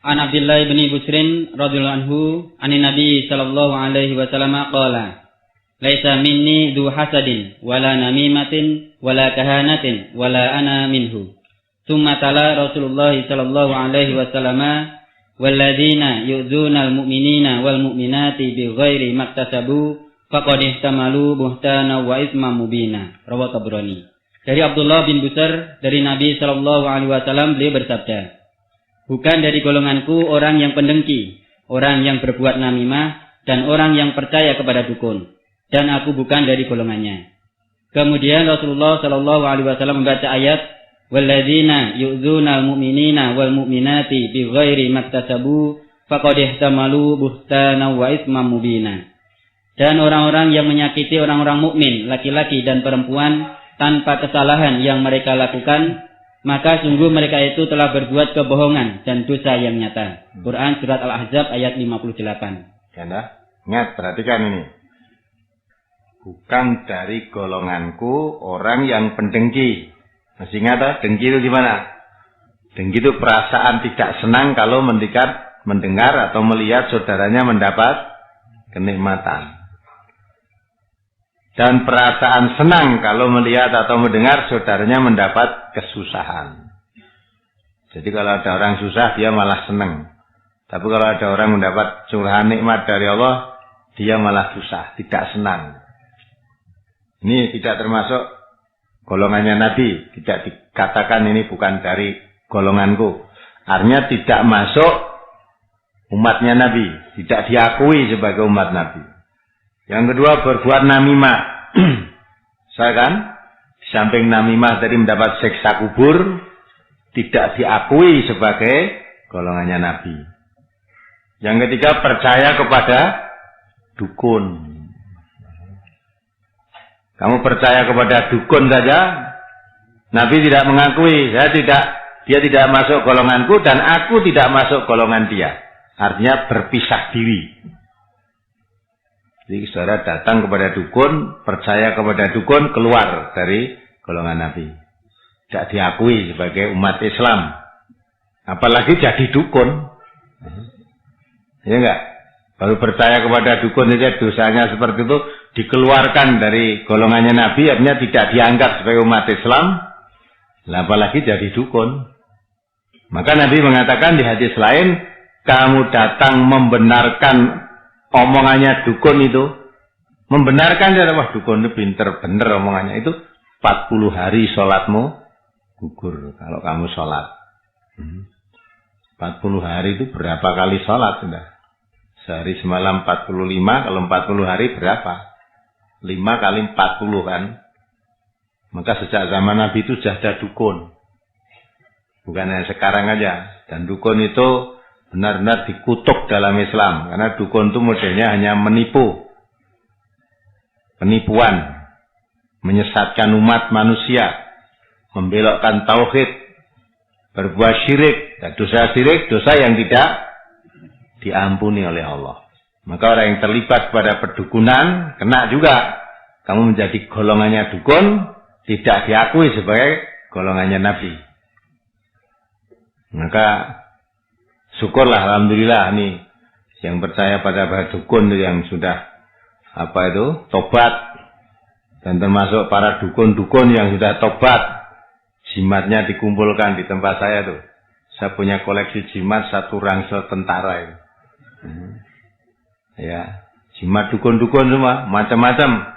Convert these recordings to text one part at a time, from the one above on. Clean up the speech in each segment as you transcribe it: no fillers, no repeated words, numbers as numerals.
An Abdullah bin Busrin radhiyallahu anhu, anin Nabi sallallahu alaihi wasallam qala, "Laisa minni dzu hasadin wala namimatin wala kahanatin wala ana minhu." Tsumma tala Rasulullah sallallahu alaihi wasallam, "Walladzina yu'dzunal mu'minina wal mu'minati bighairi maktasabu faqad ihtamalu buhtana wa itsman mubina." Rawahu Tabrani. Dari Abdullah bin Busr dari Nabi sallallahu alaihi wasallam, beliau bersabda, "Bukan dari golonganku orang yang pendengki, orang yang berbuat namimah, dan orang yang percaya kepada dukun. Dan aku bukan dari golongannya." Kemudian Rasulullah Shallallahu Alaihi Wasallam membaca ayat, "Walladzina yu'dzunal mu'minina wal mu'minati bighairi maktasabu faqad ihtamalu buhtanan wa itsman mubina." Dan orang-orang yang menyakiti orang-orang mukmin, laki-laki dan perempuan tanpa kesalahan yang mereka lakukan, maka sungguh mereka itu telah berbuat kebohongan dan dosa yang nyata. Quran Surat Al-Ahzab ayat 58. Ya, ingat, perhatikan ini. Bukan dari golonganku orang yang pendengki. Masih ingat, dengki itu gimana? Dengki itu perasaan tidak senang kalau mendengar atau melihat saudaranya mendapat kenikmatan. Dan perasaan senang kalau melihat atau mendengar saudaranya mendapat kesusahan. Jadi kalau ada orang susah, dia malah senang. Tapi kalau ada orang mendapat curahan nikmat dari Allah, dia malah susah, tidak senang. Ini tidak termasuk golongannya Nabi. Tidak dikatakan ini bukan dari golonganku. Artinya tidak masuk umatnya Nabi. Tidak diakui sebagai umat Nabi. Yang kedua, berbuat namimah. Saya kan, di samping namimah tadi mendapat siksa kubur, tidak diakui sebagai golongannya Nabi. Yang ketiga, percaya kepada dukun. Kamu percaya kepada dukun saja, Nabi tidak mengakui, dia tidak masuk golonganku dan aku tidak masuk golongan dia. Artinya berpisah diri. Jadi saudara datang kepada dukun, percaya kepada dukun, keluar dari golongan Nabi. Tidak diakui sebagai umat Islam. Apalagi jadi dukun. Ya enggak? Baru percaya kepada dukun saja dosanya seperti itu, dikeluarkan dari golongannya Nabi, artinya tidak dianggap sebagai umat Islam. Apalagi jadi dukun. Maka Nabi mengatakan di hadis lain, kamu datang membenarkan omongannya dukun itu, membenarkan dia, wah dukun itu pinter bener omongannya itu, 40 hari sholatmu gugur kalau kamu sholat. 40 hari itu berapa kali sholat sudah? Sehari semalam 45, kalau 40 hari berapa? 5 kali 40 kan? Maka sejak zaman Nabi itu sudah ada dukun. Bukan hanya sekarang aja. Dan dukun itu benar-benar dikutuk dalam Islam. Karena dukun itu modelnya hanya menipu. Penipuan. Menyesatkan umat manusia. Membelokkan tauhid. Berbuat syirik. Dan dosa syirik, dosa yang tidak diampuni oleh Allah. Maka orang yang terlibat pada perdukunan, kena juga. Kamu menjadi golongannya dukun, tidak diakui sebagai golongannya Nabi. Maka syukurlah, alhamdulillah nih yang percaya pada dukun yang sudah tobat, dan termasuk para dukun-dukun yang sudah tobat, jimatnya dikumpulkan di tempat saya tuh. Saya punya koleksi jimat 1 rangsel tentara itu. Ya, jimat dukun-dukun semua, macam-macam.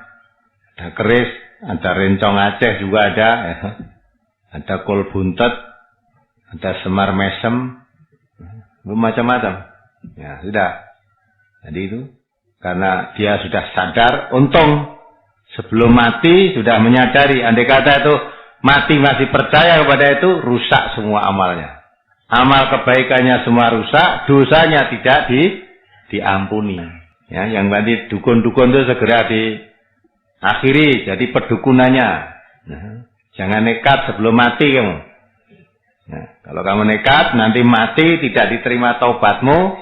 Ada keris, ada rencong Aceh juga ada, ya. Ada kol buntet, ada semar mesem. Macam-macam. Ya, sudah. Jadi itu karena dia sudah sadar, untung sebelum mati sudah menyadari, andai kata itu mati masih percaya kepada itu, rusak semua amalnya. Amal kebaikannya semua rusak, dosanya tidak diampuni. Ya, yang tadi dukun-dukun itu segera diakhiri jadi perdukunannya. Nah, jangan nekat sebelum mati kamu. Nah, kalau kamu nekat, nanti mati tidak diterima taubatmu,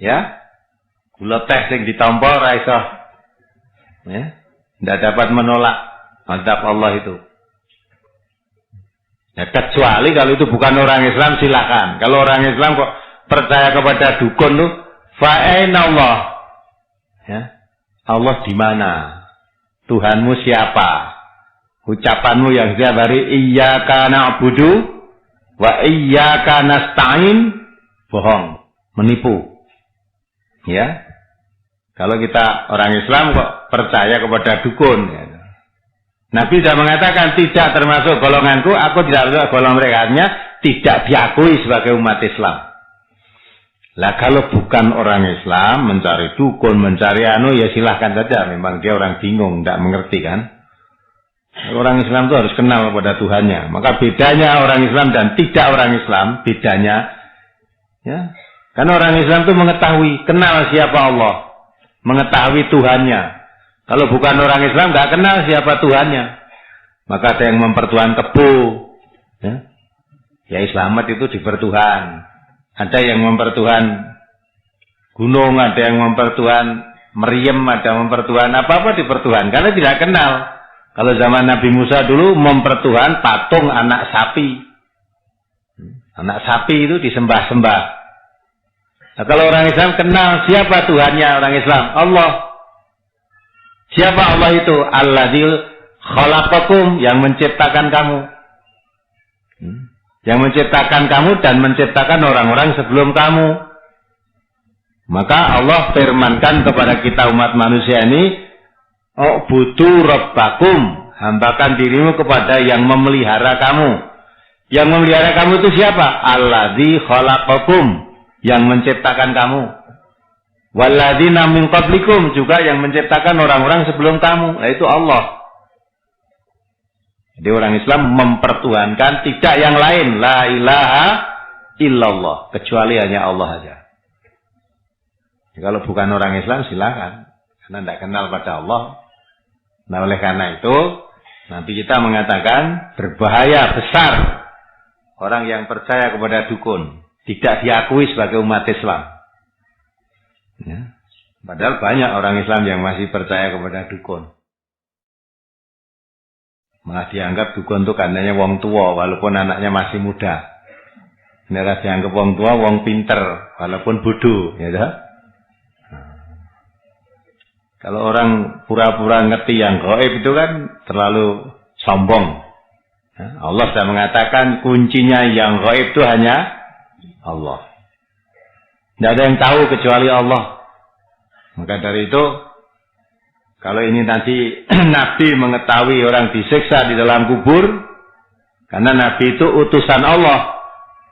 ya, gula teh yang ditompol raiso, ya, tidak dapat menolak azab Allah itu. Ya, kecuali kalau itu bukan orang Islam, silakan. Kalau orang Islam kok percaya kepada dukun tuh, fa aina Allah? Ya. Allah di mana? Tuhanmu siapa? Ucapanmu yang setiap hari iyyaka na'budu wa iyyaka nasta'in, bohong, menipu. Ya. Kalau kita orang Islam kok percaya kepada dukun, ya. Nabi sudah mengatakan tidak termasuk golonganku, aku tidak termasuk golongan mereka, artinya tidak diakui sebagai umat Islam. Lah kalau bukan orang Islam mencari dukun, mencari ya silahkan saja, memang dia orang bingung, tidak mengerti kan. Orang Islam itu harus kenal kepada Tuhannya. Maka bedanya orang Islam dan tidak orang Islam, bedanya ya. Karena orang Islam itu mengetahui, kenal siapa Allah, mengetahui Tuhannya. Kalau bukan orang Islam nggak kenal siapa Tuhannya. Maka ada yang mempertuhan kebo, ya. Yai Slamet itu dipertuhan. Ada yang mempertuhan gunung, ada yang mempertuhan meriem, ada yang mempertuhan apa-apa dipertuhan. Karena tidak kenal. Kalau zaman Nabi Musa dulu mempertuhan patung anak sapi. Anak sapi itu disembah-sembah. Nah, kalau orang Islam kenal siapa Tuhannya orang Islam? Allah. Siapa Allah itu? Alladzil khalaqakum, yang menciptakan kamu. Yang menciptakan kamu dan menciptakan orang-orang sebelum kamu. Maka Allah firmankan kepada kita umat manusia ini, "U'budu rabbakum," hambakan dirimu kepada yang memelihara kamu. Yang memelihara kamu itu siapa? Alladzi khalaqakum, yang menciptakan kamu. Walladzina min qablikum, juga yang menciptakan orang-orang sebelum kamu. Nah, itu Allah. Jadi orang Islam mempertuhankan tidak yang lain, la ilaha illallah, kecuali hanya Allah saja. Kalau bukan orang Islam silakan, karena tidak kenal pada Allah. Nah, oleh karena itu nanti kita mengatakan berbahaya besar orang yang percaya kepada dukun, tidak diakui sebagai umat Islam. Ya. Padahal banyak orang Islam yang masih percaya kepada dukun. Malah dianggap dukun itu karenanya wong tua walaupun anaknya masih muda. Nera dianggap wong tua, wong pinter walaupun bodoh, ya dah. Kalau orang pura-pura ngerti yang gaib itu kan terlalu sombong. Allah sudah mengatakan kuncinya yang gaib itu hanya Allah. Tidak ada yang tahu kecuali Allah. Maka dari itu, kalau ini nanti Nabi mengetahui orang disiksa di dalam kubur, karena Nabi itu utusan Allah,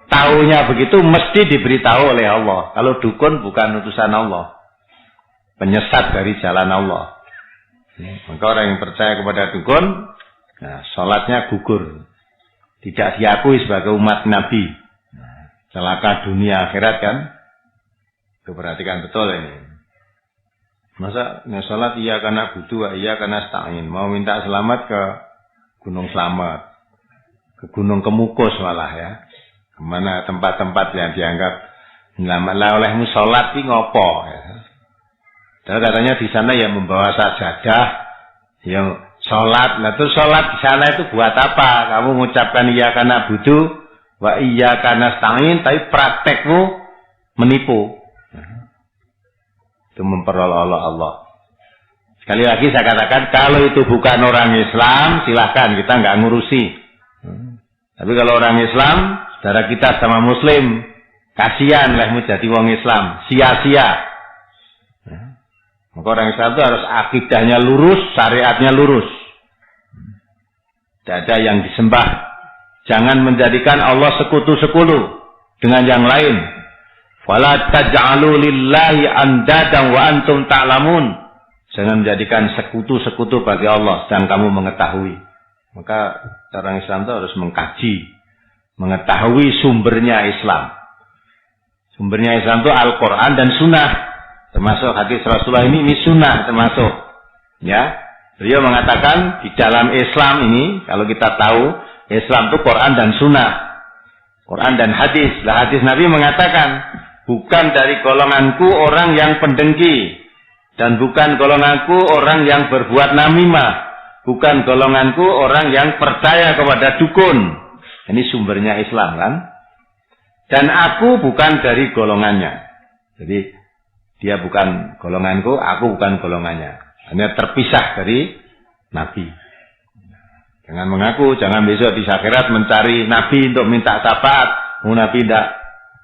taunya begitu mesti diberitahu oleh Allah. Kalau dukun bukan utusan Allah, penyesat dari jalan Allah. Maka orang yang percaya kepada dukun, nah, sholatnya gugur, tidak diakui sebagai umat Nabi. Celaka dunia akhirat kan. Itu perhatikan betul ini. Masa sholat iya karena butuh, iya karena stain. Mau minta selamat ke Gunung Slamet, ke Gunung Kemukus malah ya. Kemana tempat-tempat yang dianggap selamatlah olehmu sholat ini ngopo ya. Dan katanya di sana yang membawa sajadah, yang sholat. Nah terus sholat di sana itu buat apa? Kamu mengucapkan iya karena butuh, wa iya karena stain, tapi praktekmu menipu. Itu memperolok-olok Allah. Sekali lagi saya katakan, kalau itu bukan orang Islam, silahkan, kita nggak ngurusi. Tapi kalau orang Islam, saudara kita sama Muslim, kasihan lehmu jadi wong Islam, sia-sia. Maka orang Islam itu harus akidahnya lurus, syariatnya lurus. Tidak ada yang disembah. Jangan menjadikan Allah sekutu-sekutu dengan yang lain. Wala taj'alu lillahi andadan wa antum ta'lamun. Jangan menjadikan sekutu-sekutu bagi Allah sedang kamu mengetahui. Maka orang Islam itu harus mengkaji, mengetahui sumbernya Islam. Sumbernya Islam itu Al-Quran dan Sunnah. Termasuk hadis Rasulullah ini sunnah termasuk. Ya, beliau mengatakan di dalam Islam ini, kalau kita tahu Islam itu Quran dan Sunnah, Quran dan hadis. Lah hadis Nabi mengatakan, bukan dari golonganku orang yang pendengki, dan bukan golonganku orang yang berbuat namimah, bukan golonganku orang yang percaya kepada dukun. Ini sumbernya Islam kan? Dan aku bukan dari golongannya. Jadi dia bukan golonganku, aku bukan golongannya. Hanya terpisah dari Nabi. Jangan mengaku, jangan besok di akhirat mencari Nabi untuk minta syafaat. Nabi tidak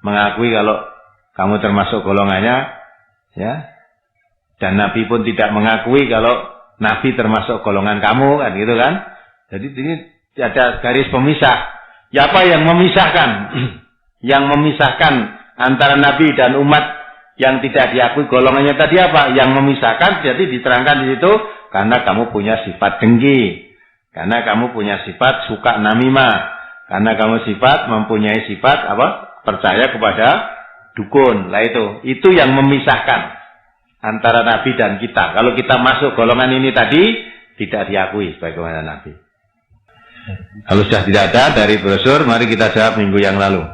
mengakui kalau kamu termasuk golongannya, ya. Dan Nabi pun tidak mengakui kalau Nabi termasuk golongan kamu, kan gitu kan. Jadi ini ada garis pemisah. Ya apa yang memisahkan? Yang memisahkan antara Nabi dan umat yang tidak diakui golongannya tadi apa? Yang memisahkan jadi diterangkan di situ karena kamu punya sifat dengki. Karena kamu punya sifat suka namimah. Karena kamu mempunyai sifat apa? Percaya kepada dukun. Lah itu yang memisahkan antara Nabi dan kita. Kalau kita masuk golongan ini tadi tidak diakui sebagaimana Nabi. Kalau sudah tidak ada dari brosur, mari kita jawab minggu yang lalu.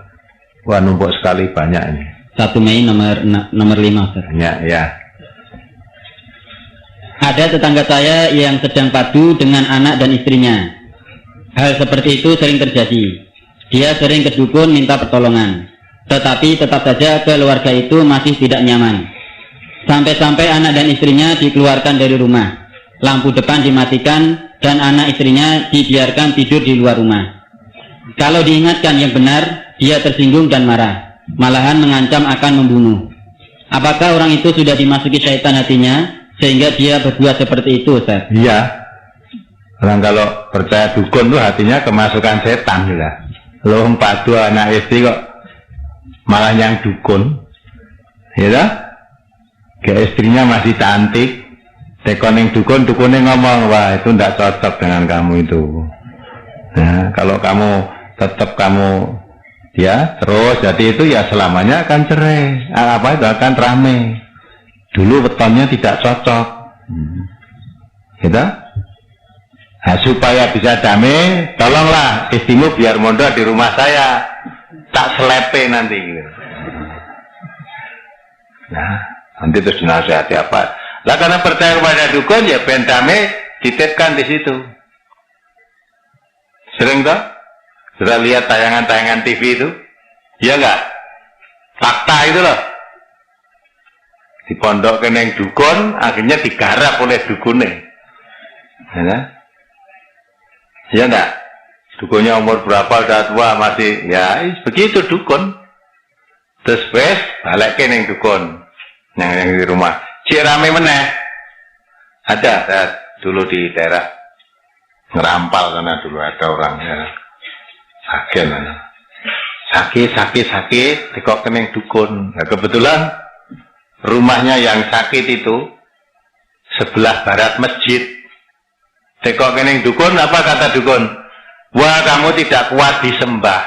Wah, numpuk sekali banyak ini. 1 Mei nomor 5, Ustaz. Ya. Ada tetangga saya yang sedang padu dengan anak dan istrinya. Hal seperti itu sering terjadi. Dia sering ke dukun minta pertolongan. Tetapi tetap saja keluarga itu masih tidak nyaman. Sampai-sampai anak dan istrinya dikeluarkan dari rumah. Lampu depan dimatikan dan anak istrinya dibiarkan tidur di luar rumah. Kalau diingatkan yang benar, dia tersinggung dan marah. Malahan mengancam akan membunuh. Apakah orang itu sudah dimasuki syaitan hatinya sehingga dia berbuat seperti itu, Ustaz? Iya. Orang kalau percaya dukun tuh hatinya kemasukan setan juga. Loh, 42 anak istri kok malah yang dukun. Ya dah? Ke istrinya masih cantik. Tekon yang dukunnya ngomong, wah itu tidak cocok dengan kamu itu. Nah, kalau tetap kamu ya terus jadi itu ya selamanya akan cerai. Apa itu akan rame. Dulu wetonnya tidak cocok. Gitu? Nah, supaya bisa damai, tolonglah istrimu biar mondok di rumah saya. Tak selepe nanti. Nah, nanti terus dinasihati apa? Lah karena percaya kepada dukun ya ben damai dititipkan di situ. Sering toh? Sudah lihat tayangan-tayangan TV itu? Iya enggak? Fakta itu loh. Di pondok keneng dukun akhirnya digarap oleh dukunnya. Ya, iya enggak? Dukunnya umur berapa udah tua masih ya begitu dukun. Terus wes balik keneng dukun yang di rumah. Cik rame meneh. Ada dulu di daerah Ngerampal karena dulu ada orang ya. Sakit, kok keneng dukun. Nah, kebetulan rumahnya yang sakit itu sebelah barat masjid. Kok keneng dukun, apa kata dukun? Wah, kamu tidak kuat disembah.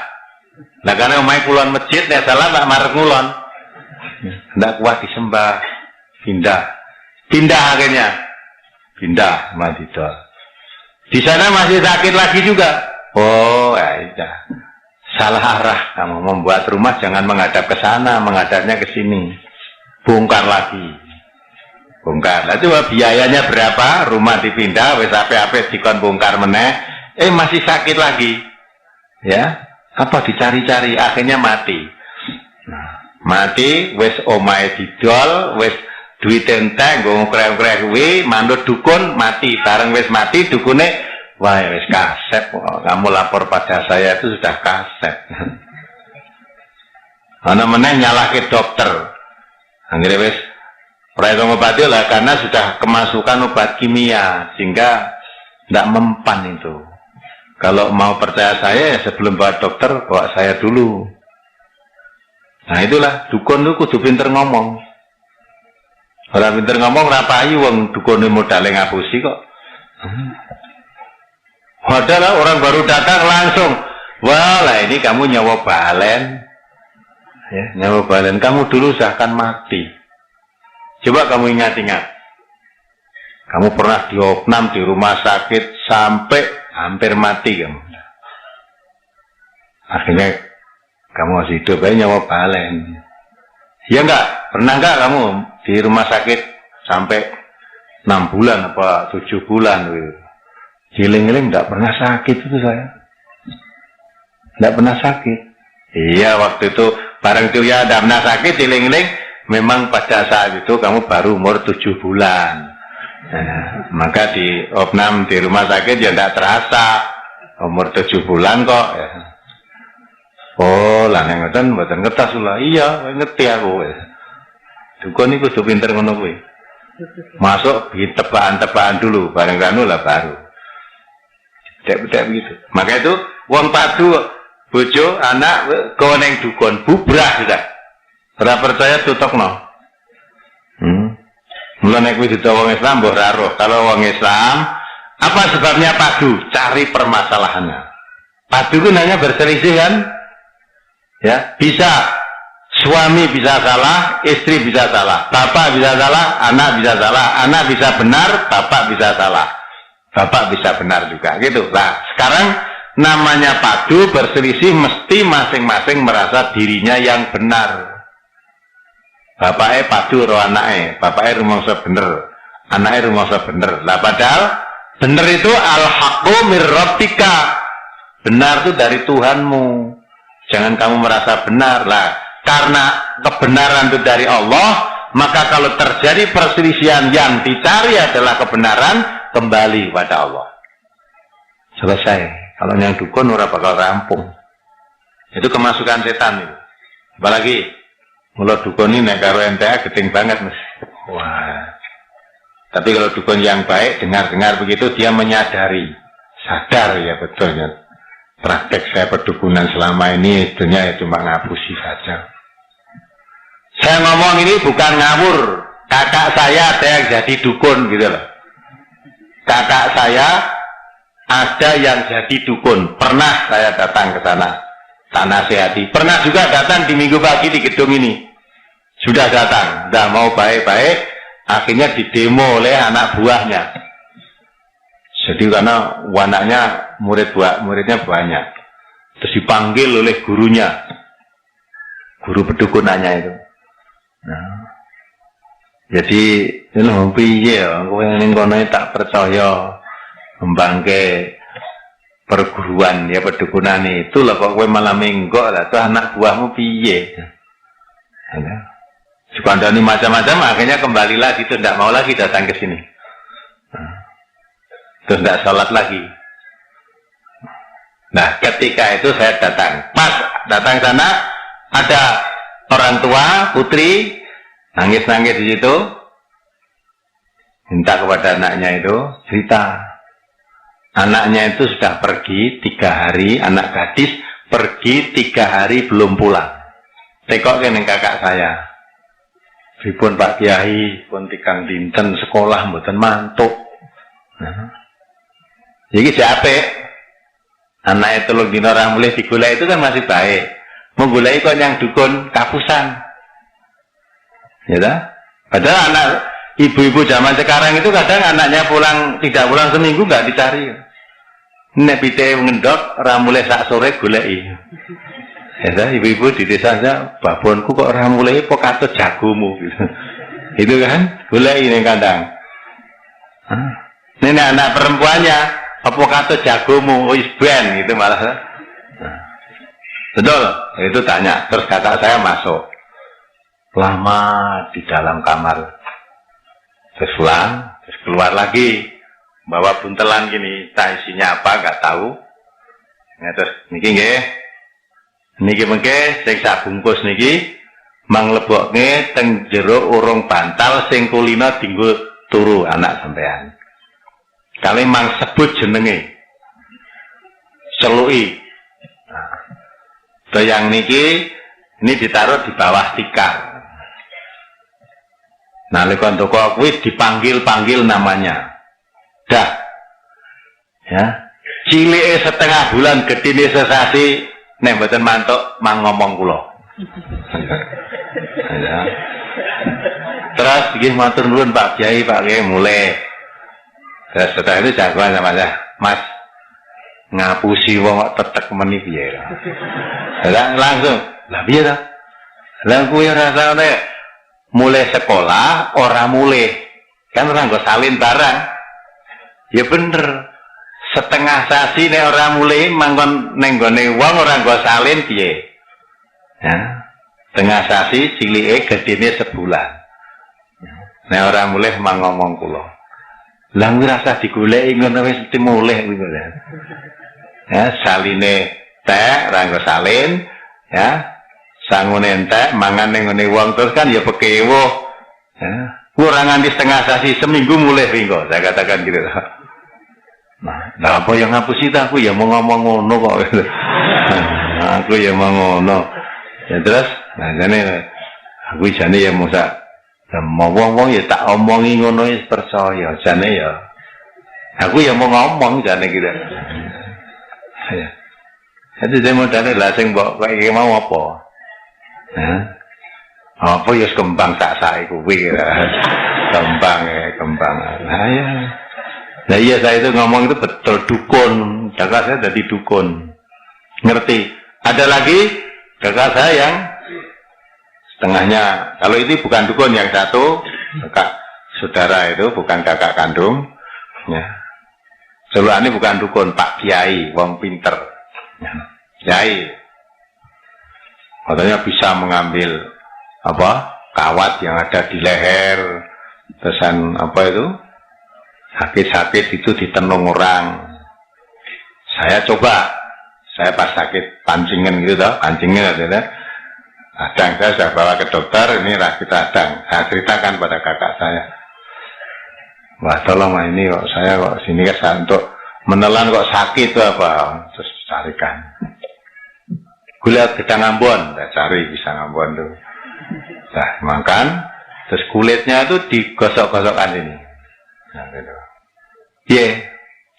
Nah, karena omai kulon masjid, ya salah tak marek ngulon. Tidak kuat disembah. Pindah akhirnya. Pindah Madidol. Di sana masih sakit lagi juga. Oh, ya. Salah arah kamu membuat rumah jangan menghadap ke sana, menghadapnya ke sini. Bongkar lagi. Bongkar. Lah coba biayanya berapa? Rumah dipindah wis apik-apik dikon bongkar meneh, masih sakit lagi. Ya. Apa dicari-cari akhirnya mati. Nah, mati wis omahe didol, wis duit entek, nggo krek-krek kuwi, manut dukun mati, bareng wis mati dukune, wah wis kaset, kamu lapor pada saya itu sudah kaset. Ana meneh nyalahke dokter. Anggere wis ora iso ngobati lah karena sudah kemasukan obat kimia sehingga tidak mempan itu. Kalau mau percaya saya ya sebelum bawa dokter bawa saya dulu. Nah itulah dukun itu kudu pinter ngomong. Orang pinter ngomong rapayu wong dukune modale ngapusi kok. Padahal orang baru datang langsung, wah lah ini kamu nyawa balen. Ya, nyawa balen. Kamu dulu seakan mati. Coba kamu ingat-ingat. Kamu pernah diopnam di rumah sakit sampai hampir mati kamu. Akhirnya kamu masih hidup, nyawa balen. Ya enggak? Pernah enggak kamu di rumah sakit sampai 6 bulan apa 7 bulan? Giling-giling enggak pernah sakit itu saya. Enggak pernah sakit. Iya, waktu itu bareng Surya ada sakit, iling-iling, memang pada saat itu kamu baru umur 7 bulan. Nah, maka di opnam di rumah sakit ya tidak terasa umur 7 bulan kok. Ya. Oh, lah yang ngeten mboten ngetas lah. Iya, ngerti aku. Dukun iku kudu pinter ngono kuwi. Masuk di tebaan-tebaan dulu, bareng kanu lah baru. Tidak begitu. Maka itu wong padu bojo anak koneng dukun bubrah sudah. Ora percaya tutokno. Mula nek kuwi ditawa wong Islam mbok ora roh. Kalau wong Islam, apa sebabnya padu? Cari permasalahannya. Padu itu hanya berselisih kan? Ya, bisa suami bisa salah, istri bisa salah, bapak bisa salah, anak bisa salah, anak bisa benar, bapak bisa salah. Bapak bisa benar juga gitu. Nah, sekarang namanya padu berselisih mesti masing-masing merasa dirinya yang benar. Bapaknya padu roh anaknya, bapaknya rumangsa bener, anaknya rumangsa bener. Lah padahal bener itu al-haqqu mir rabbika. Benar itu dari Tuhanmu. Jangan kamu merasa benar lah. Karena kebenaran itu dari Allah, maka kalau terjadi perselisihan yang dicari adalah kebenaran, kembali pada Allah. Selesai. Kalau yang dukun ora bakal rampung. Itu kemasukan setan itu. Apalagi mula dukun ini nek karo NTA gedeng banget Mas. Wah. Tapi kalau dukun yang baik, dengar-dengar begitu dia menyadari, sadar ya betulnya. Praktek saya perdukunan selama ini sebenarnya cuma ngapusi saja. Saya ngomong ini bukan ngawur. Kakak saya ada yang jadi dukun gitu loh. Kakak saya ada yang jadi dukun. Pernah saya datang ke sana, tak nasihati. Pernah juga datang di minggu pagi di gedung ini. Sudah datang, sudah mau baik-baik, akhirnya didemo oleh anak buahnya. Jadi karena anaknya muridnya banyak, terus dipanggil oleh gurunya, guru pedukunannya itu. Nah, jadi ini piye ya, kowe ning kono tak percaya membangke perguruan ya pedukunan itu lah kok kowe malah menggok lah, tuh anak buahmu piye? Ya. Dikandani macam-macam, akhirnya kembali lagi, itu tidak mau lagi datang ke sini. Terus tidak sholat lagi. Nah, ketika itu saya datang. Pas datang sana, ada orang tua, putri, nangis-nangis di situ. Minta kepada anaknya itu, cerita. Anaknya itu sudah pergi 3 hari, anak gadis, pergi 3 hari belum pulang. Tekok ke kakak saya. Pripun Pak Kiai, pun tikang dinten sekolah mboten mantuk. Nah. Jadi siapa? Anak itu lho dina ora mulih digolek itu kan masih baik. Menggoleki kok yang dukun kapusan. Ya dah? Padahal anak ibu-ibu zaman sekarang itu kadang anaknya tidak pulang seminggu enggak dicari. Nek pite ngendok ora mulih sak sore goleki. Ya dah, ibu-ibu di desanya, babonku kok ora mulih apa katut jagomu gitu. Itu kan goleki ning kandang. Nenek anak perempuannya apa kata jagomu, wis ben gitu malah. Nah, betul, itu tanya. Terus kakak saya masuk. Lama di dalam kamar. Terus pulang, terus keluar lagi. Bawa buntelan gini, tak isinya apa enggak tahu. Nah, terus niki nggih. Niki mengke sing sak bungkus niki manglebokke teng jero urung bantal sing kulina dienggo turu anak sampean. Kali mang sebut jenenge celuki. Nah, yang niki ini ditaruh di bawah tikar. Nalika toko kuwi dipanggil-panggil namanya. Dah. Ya. Cilike setengah bulan, gedine sesasi, nek mboten mantuk mang ngomong kula. Ya. Terus nggih matur nuwun Pak Kiai, Pak Kiai mulai. Terus setelah itu jagoan sama saya, Mas, ngapusi wong kok tetek meni piye lah. Langsung, lah piye ta? Lah kuwi rasane mulai sekolah ora mulai. Kan ora nggo salin barang. Ya bener. Setengah sasi nek ora mulai mangkon ning gone wong ora nggo salin piye? Ya. Tengah sasi cilike gedene sebulan. Nek ora mulih ngomong kula. Lah kuwi rasa digoleki ngono wis mesti mulih kuwi. Ya, saline tek, ra nggo salin, ya. Sangune entek mangan ning ngene wong terus kan ya pekewuh. Ya. Kurang nganti setengah sasi seminggu mulih ringko, saya katakan gitu. Nah, apa yang ngapus itu aku ya mau ngomong ngono kok. Aku ya mau ngono. Ya terus, nah jane aku jane ya musa mau wong-wong ya tak omongi ngono ya percaya jane ya. Aku ya mau ngomong jane gitu. Ya. Jadi saya mau tanya lah sing mbok kowe mau apa? Hah? Apa ya kembang sak-sak kuwi kira. Kembang. Nah ya. Nah iya saya itu ngomong itu betul dukun. Kakak saya jadi dukun. Ngerti? Ada lagi kakak saya yang setengahnya. Kalau ini bukan dukun yang satu, kakak saudara itu bukan kakak kandung. Ya. Ini bukan dukun, Pak Kiai, wong pinter. Ya. Kiai. Katanya bisa mengambil apa? Kawat yang ada di leher. Terusan apa itu? Sakit-sakit itu ditenung orang. Saya coba. Saya pas sakit pancingan gitu toh, pancingan gitu. Adang saya bawa ke dokter, ini rakit radang. Saya ceritakan pada kakak saya. Wah tolong ini kok saya kok sini kan untuk menelan kok sakit itu apa? Terus carikan. Kulit gedang Ambon, saya cari bisa Ambon tuh. Nah makan, terus kulitnya itu digosok-gosokkan ini. Nah gitu. Iya,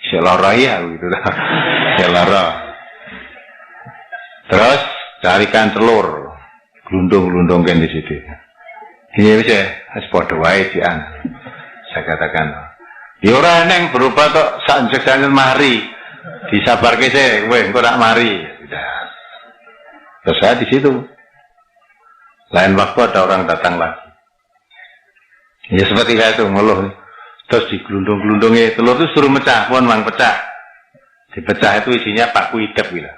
selora ya gitu lah. Selora. Terus carikan telur. Glundung-glundungkan di situ. Iya bisa, harus podo wae jian. Saya katakan, ya ora neng berupa tok sanjek-sanjek mari. Disabarke sih, kowe engko nak mari. Sudah. Terus saya di situ. Lain waktu ada orang datang lagi. Ya seperti saya itu ngeluh. Terus digelundung-gelundungi telur itu suruh mecah, pun mang pecah. Dipecah itu isinya paku hidup gitu.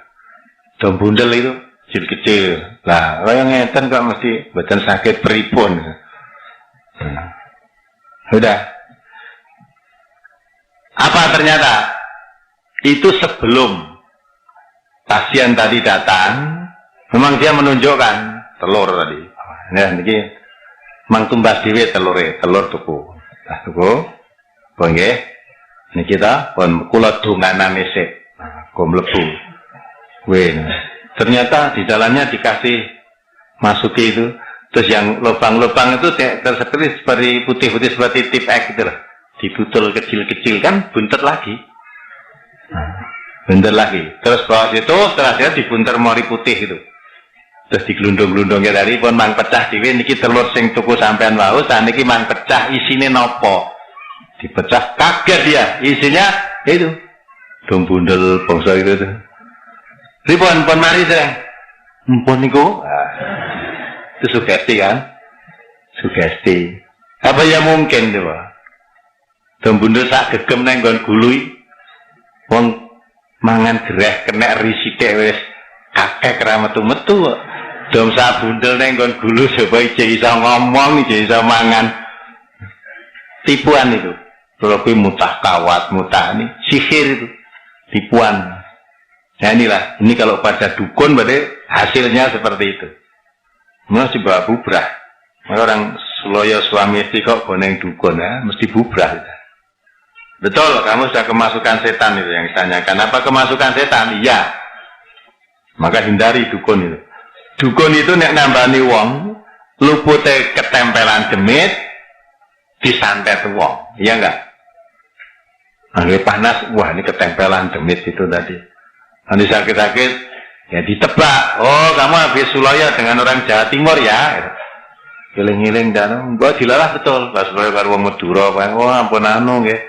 Dom bundel itu kecil-kecil. Lah, kalau yang ngeten kok mesti badan sakit pripun. Sudah. Apa ternyata? Itu sebelum pasien tadi datang, memang dia menunjukkan telur tadi. Nah, niki mang tumbas dhewe telure, telur tuku. Nah, tuku. Kok nggih? Niki ta pun kula donganan isik. Kok mlebu. Ternyata di dalamnya dikasih masuki itu, terus yang lubang-lubang itu seperti putih-putih seperti tip X gitu lah, dibutul kecil-kecil kan buntet lagi, terus bawah situ setelah dia dibunter mori putih itu, terus digelundung-gelundungnya dari pun mang pecah diwe niki telur sing tuku sampean wau, saat niki mang pecah isine nopo, dipecah kaget dia isinya itu dong bundel bangsa itu tuh. Ripon pon mari sereng. Mpun niku. Itu sugesti kan? Sugesti. Apa ya mungkin tuh, Pak? Dembundul sak gegem nang nggon gului. Wong mangan gereh kena risithik wis kakek ra metu-metu kok. Dom sak bundel nang nggon gulu supaya iso ngomong, iso mangan. Tipuan itu. Kalau kuwi mutah kawat, mutah ini sihir itu. Tipuan. Nah inilah, ini kalau pada dukun berarti hasilnya seperti itu. Mesti bawa bubrah. Orang Suloyo suami istri kok boneng dukun ya, mesti bubrah. Betul, kamu sudah kemasukan setan itu yang ditanyakan. Apa kemasukan setan? Iya. Maka hindari dukun itu. Dukun itu nek nambani wong, lupute ketempelan demit, disantet wong. Iya enggak? Angge panas, wah ini ketempelan demit itu tadi. Nanti sakit-sakit, ya ditebak. Oh, kamu habis Suloyo dengan orang Jawa Timur ya. Giling-giling dan gua dilalah betul. Pas Suloyo karo wong Madura, oh ampun anu nggih.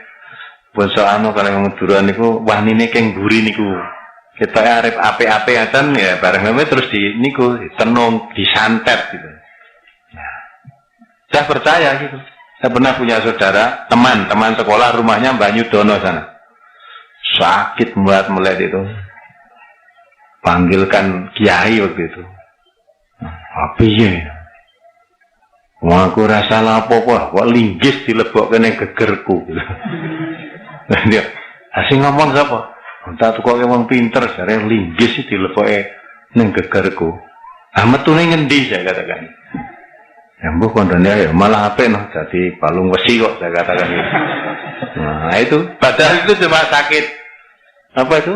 Pun so anu karo wong Madura niku wah nine keng mburi niku. Kita arep ape-ape ngaten ya bareng terus di niku tenung disantet gitu. Nah, saya percaya gitu. Saya pernah punya saudara, teman sekolah rumahnya Banyudono sana. Sakit mulat-mulat itu. Panggilkan kiai waktu itu. piye? Wah, aku rasa apa-apa, kok linggis dilebokke ning gegerku. Lah dia, asing ngomong sapa? Tak tukoke wong pinter, jare linggis dilebokke ning gegerku. Ah metune ngendi saya katakan. Ya mbok kondone ya malah apik noh dadi balung wesi kok saya katakan itu. Nah, itu padahal itu cuma sakit apa itu?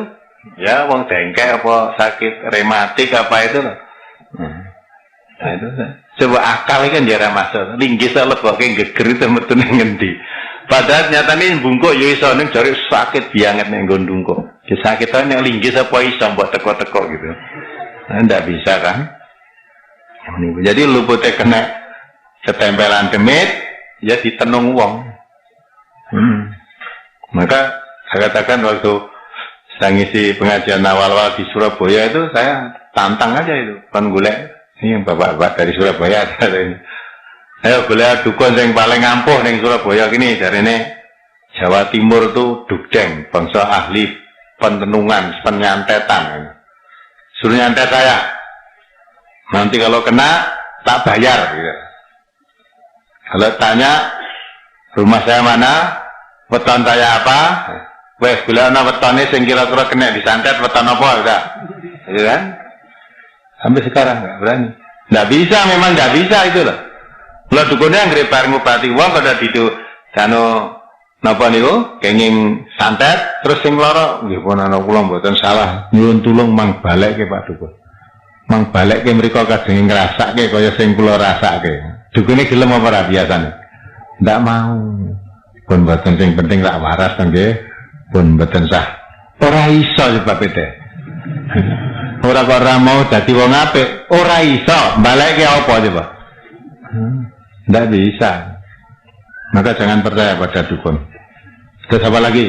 Ya wong dengkek apa sakit rematik apa itu loh. Nah itu coba akal kan jare masuk. Linggis lebokke geger itu metune ngendi. Padahal nyatane bungkuk ya iso ning jare sakit banget ning nggon ndungkuk. Ki sakitane nek linggis apa iso mbok teko-teko gitu. Nah, ndak bisa kan? Jadi lupute kena ketempelan demit ya ditenung wong. Maka saya katakan waktu saya ngisi pengajian awal-awal di Surabaya itu saya tantang aja itu kan golek ini bapak-bapak dari Surabaya ada ini. Ayo golek dukun yang paling ampuh ning Surabaya gini jarene Jawa Timur tuh Dugdeng, bangsa ahli pentenungan, penyantetan. Suruh nyantet saya. Nanti kalau kena tak bayar gitu. Kalau tanya rumah saya mana, weton saya apa, wes bila ana wetone sing kira-kira kena disantet weton apa udah. Gitu kan? Sampai sekarang enggak berani. Enggak bisa, memang enggak bisa itu loh. Kalau dukunnya ngrebar ngobati wong kada ditu jano napa niku kenging santet terus sing lara nggih pun ana kula mboten salah. Nyuwun tulung mang balekke Pak Dukun. Mang balekke mriku kadang ngrasake kaya sing kula rasake. Dukune gelem apa ora biasane? Ndak mau. Pun mboten sing penting tak waras nggih. Pun mboten sah. Ora iso sebab itu. Ora kok ora mau dadi wong apik, ora iso. Balekke apa coba? Ndak bisa. Maka jangan percaya pada dukun. Terus apa lagi?